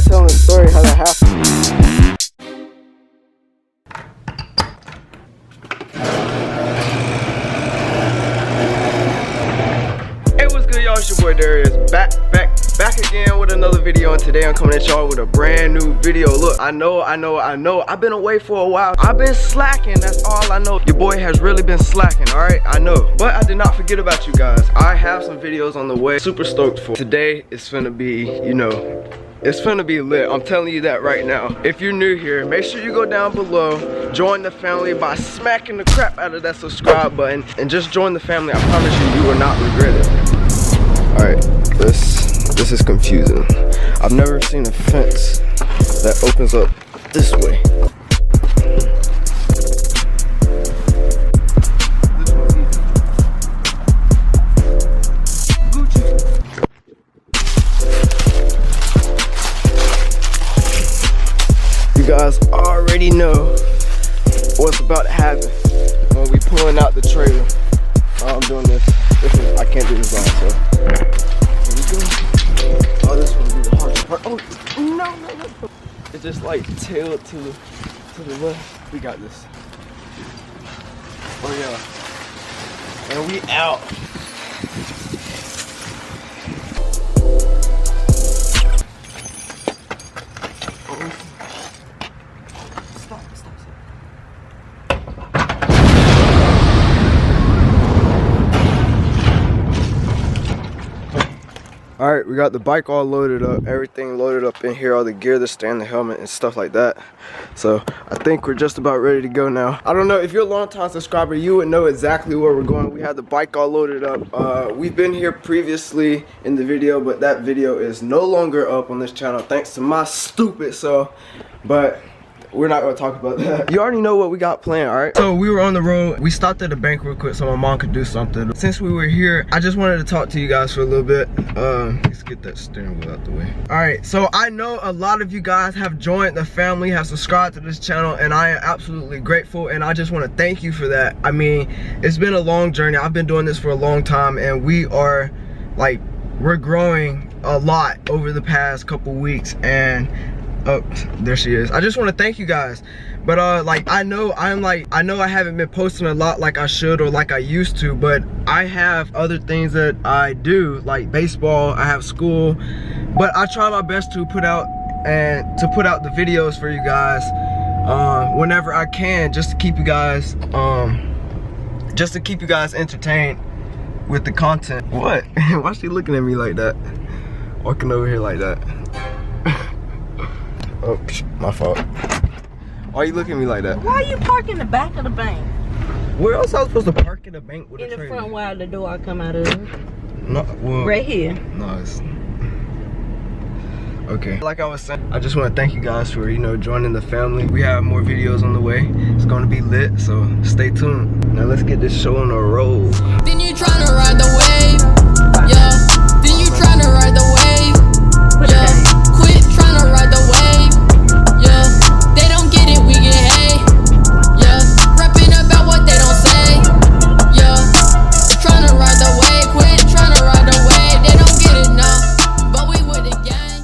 not telling the story how that happened. Hey, what's good, y'all? It's your boy Darius, back again with another video, and today I'm coming at y'all with a brand new video. Look, I know I've been away for a while. I've been slacking, that's all I know. Your boy has really been slacking, all right? I know, but I did not forget about you guys. I have some videos on the way. Super stoked for today. It's finna be, you know, it's finna be lit. I'm telling you that right now. If you're new here, make sure you go down below, join the family by smacking the crap out of that subscribe button, and just join the family. I promise you will not regret it. All right, this is confusing. I've never seen a fence that opens up this way. You guys already know what's about to happen when we pulling out the trailer. I'm doing this. I can't do this wrong, so. Here we go. Oh, this will be the hardest part. Oh, no. It just like tailed to the left. We got this. Oh yeah. And we out. Alright, we got the bike all loaded up, everything loaded up in here, all the gear, the stand, the helmet, and stuff like that. So, I think we're just about ready to go now. I don't know, if you're a long-time subscriber, you would know exactly where we're going. We had the bike all loaded up. We've been here previously in the video, but that video is no longer up on this channel, thanks to my stupid self. But we're not gonna talk about that. You already know what we got planned, alright? So we were on the road. We stopped at the bank real quick so my mom could do something. Since we were here, I just wanted to talk to you guys for a little bit. Let's get that steering wheel out the way. Alright, so I know a lot of you guys have joined the family, have subscribed to this channel, and I am absolutely grateful, and I just want to thank you for that. I mean, it's been a long journey. I've been doing this for a long time, and we're growing a lot over the past couple weeks, and oh, there she is. I just want to thank you guys. But I know I haven't been posting a lot like I should or like I used to, but I have other things that I do, like baseball, I have school, but I try my best to put out the videos for you guys whenever I can, just to keep you guys entertained with the content. What? Why is she looking at me like that? Walking over here like that. Oh, my fault. Why are you looking at me like that? Why are you parking in the back of the bank? Where else I was supposed to park in the bank with a trailer? In the front where the door I come out of. No, well, right here. No, it's okay. Like I was saying, I just want to thank you guys for, you know, joining the family. We have more videos on the way. It's gonna be lit, so stay tuned. Now let's get this show on the road. Then you trying to ride the wave, yeah. Then you trying to ride the wave, yeah. Quit trying to ride the wave, yeah. They don't get it, we get hay, yeah. Rapping about what they don't say, yeah. Trying to ride the wave, quit trying to ride the wave. They don't get it now, but we with the gang.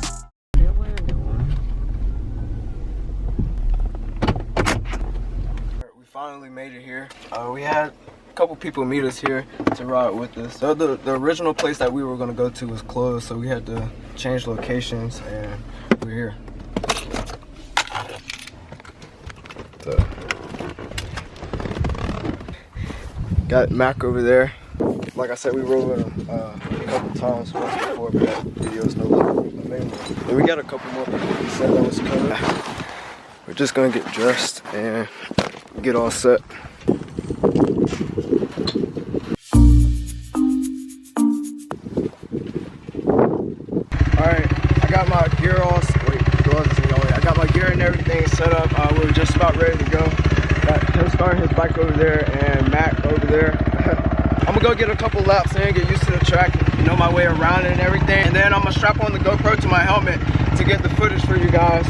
We finally made it here. We had a couple people meet us here to ride with us. So the original place that we were gonna go to was closed, so we had to change locations, and we're here. So, got Mac over there. Like I said, we rode with him a couple times once before, but that video is no longer available. And we got a couple more people who said that was coming. We're just gonna get dressed and get all set. Alright, I got my gear all I got my gear and everything set up. We were just about ready to go. Got him starting his bike over there and Mac over there. I'm gonna go get a couple laps in, get used to the track, know my way around it and everything. And then I'm gonna strap on the GoPro to my helmet to get the footage for you guys.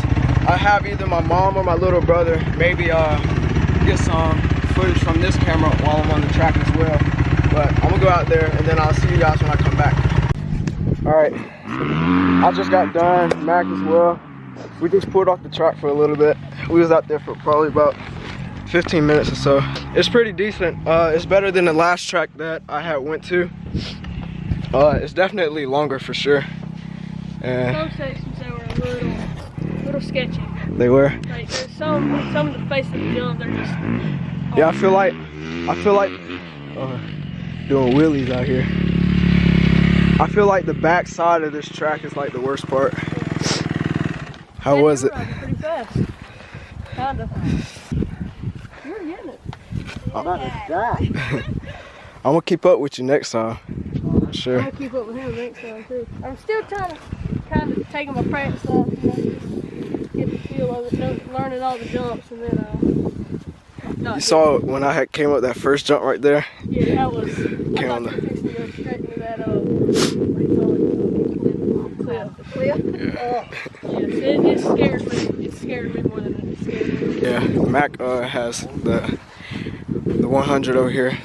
I have either my mom or my little brother maybe get some footage from this camera while I'm on the track as well. But I'm gonna go out there and then I'll see you guys when I come back. All right, I just got done, Mac as well. We just pulled off the track for a little bit. We was out there for probably about 15 minutes or so. It's pretty decent. It's better than the last track that I had went to. It's definitely longer for sure. And some sections they were a little sketchy. they were. Like there's some of the face of the jump they're just. Yeah, I feel like doing wheelies out here. I feel like the back side of this track is like the worst part. How was it? Pretty fast. Kinda. You're getting it. I'm about to die. I'm gonna keep up with you next time. For sure. I'm gonna keep up with him next time too. I'm still trying to kind of taking my practice off, you know, just get the feel of it, learning all the jumps, and then You saw when I came up that first jump right there? Yeah, that was. Came on the. Fixing to go straight into that what do you call it? Cliff. Yeah. Yes, it scared me. It scared me more than it scared me. Yeah, Mac has the 100 over here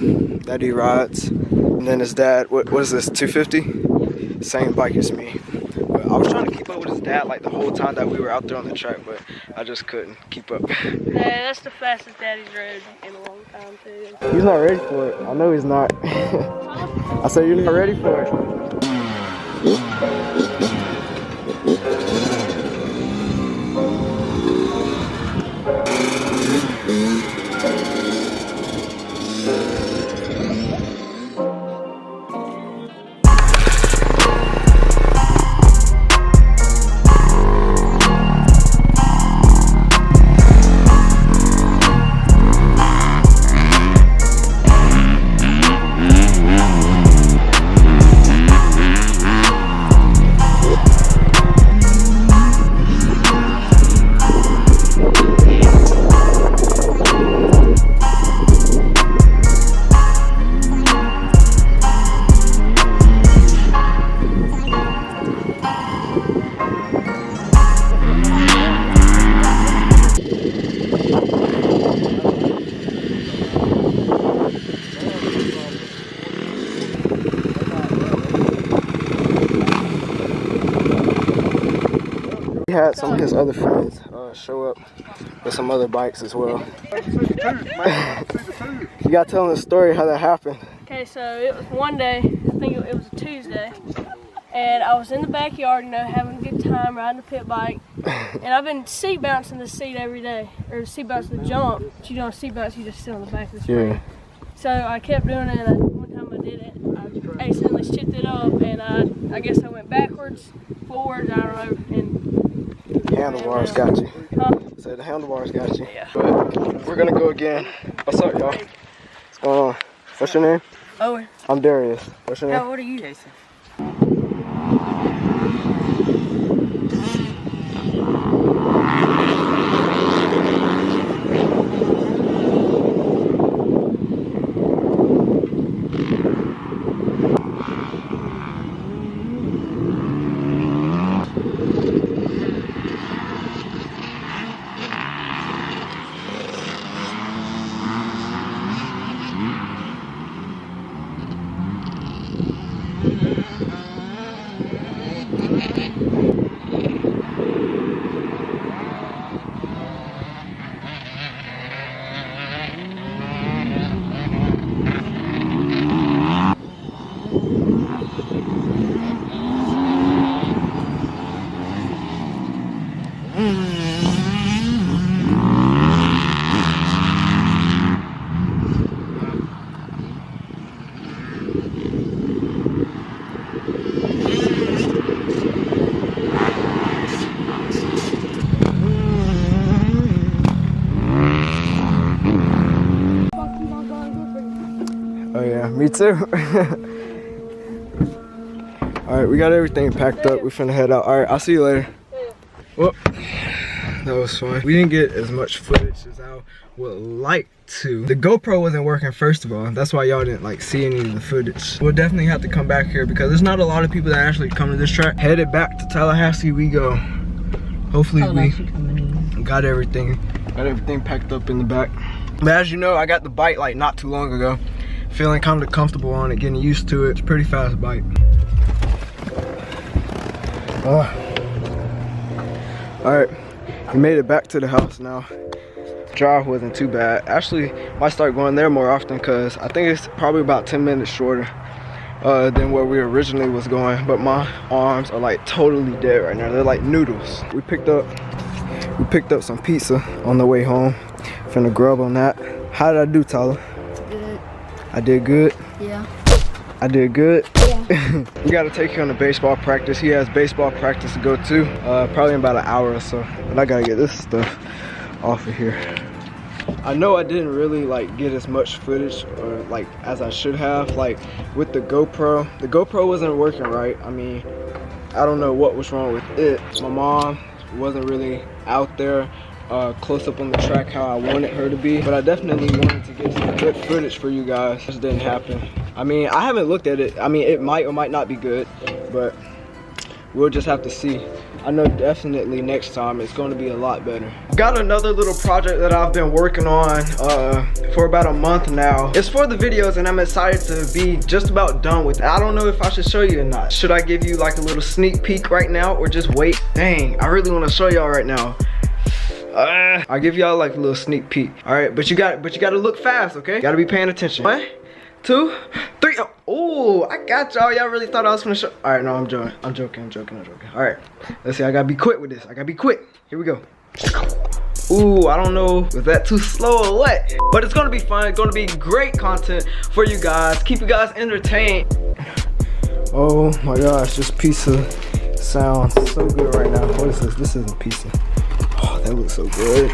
that he rides, and then his dad. What is this? 250? Same bike as me. But I was trying to keep up with his dad like the whole time that we were out there on the track, but I just couldn't keep up. Yeah, that's the fastest Daddy's rode in a long time too. He's not ready for it. I know he's not. I said you're not ready for it. He had some of his other friends show up with some other bikes as well. You gotta tell them the story how that happened. Okay, so it was one day, I think it was a Tuesday, and I was in the backyard, you know, having a good time riding the pit bike, and I've been seat bouncing the seat every day, or seat bouncing the jump, but you don't seat bounce, you just sit on the back of the spring. Yeah. So I kept doing it, and one time I did it, I accidentally chipped it up, and I guess I went backwards, forward, I don't know, and Handlebars got you. huh? So the handlebars got you. Yeah. But we're gonna go again. What's up, y'all? What's going on? What's your name? Owen. I'm Darius. What's your name? How old are you? Jason. Oh yeah, me too. Alright, we got everything packed up. We finna head out. Alright, I'll see you later. Well, that was fun. We didn't get as much footage as I would like to. The GoPro wasn't working, first of all. That's why y'all didn't like see any of the footage. We'll definitely have to come back here because there's not a lot of people that actually come to this track. Headed back to Tallahassee we go. Hopefully we got everything packed up in the back. But as you know, I got the bike like not too long ago. Feeling kind of comfortable on it, getting used to it. It's a pretty fast bike. Alright, we made it back to the house now. Drive wasn't too bad. Actually, might start going there more often because I think it's probably about 10 minutes shorter than where we originally was going. But my arms are like totally dead right now. They're like noodles. We picked up some pizza on the way home. Finna grub on that. How did I do, Tyler? Good. I did good? Yeah. I did good? Yeah. We gotta take him to baseball practice. He has baseball practice to go to, probably in about an hour or so. But I gotta get this stuff off of here. I know I didn't really like get as much footage or like as I should have, like with the GoPro. The GoPro wasn't working right. I mean, I don't know what was wrong with it. My mom wasn't really out there close up on the track how I wanted her to be, but I definitely wanted to get some good footage for you guys. It just didn't happen. I mean, I haven't looked at it. I mean, it might or might not be good, but we'll just have to see. I know definitely next time it's going to be a lot better. Got another little project that I've been working on for about a month now. It's for the videos and I'm excited to be just about done with it. I don't know if I should show you or not. Should I give you like a little sneak peek right now or just wait? Dang, I really want to show y'all right now. I'll give y'all like a little sneak peek. All right, but you got to look fast, okay? Got to be paying attention. 1, 2, 3. Oh, I got y'all. Y'all really thought I was gonna show. All right, no, I'm joking. I'm joking. All right, let's see. I gotta be quick with this. I gotta be quick. Here we go. Ooh, I don't know. Was that too slow or what? But it's gonna be fun. It's gonna be great content for you guys. Keep you guys entertained. Oh my gosh, this pizza sounds so good right now. What is this? This isn't pizza. Oh, that looks so good.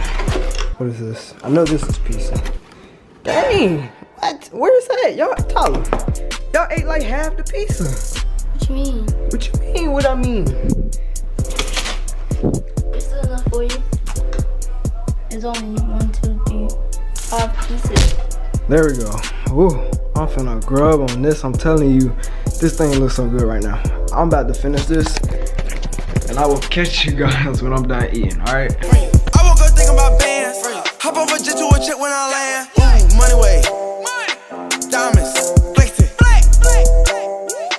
What is this? I know this is pizza. Dang. What? Where is that? Y'all, Tyler, y'all ate like half the pizza. What you mean? What you mean? What I mean? It's still enough for you. It's only 1, 2, 3, 5 pieces. There we go. Ooh, I'm finna grub on this. I'm telling you, this thing looks so good right now. I'm about to finish this, and I will catch you guys when I'm done eating. All right. I woke up thinking about bands. Hop over jet to a check when I land.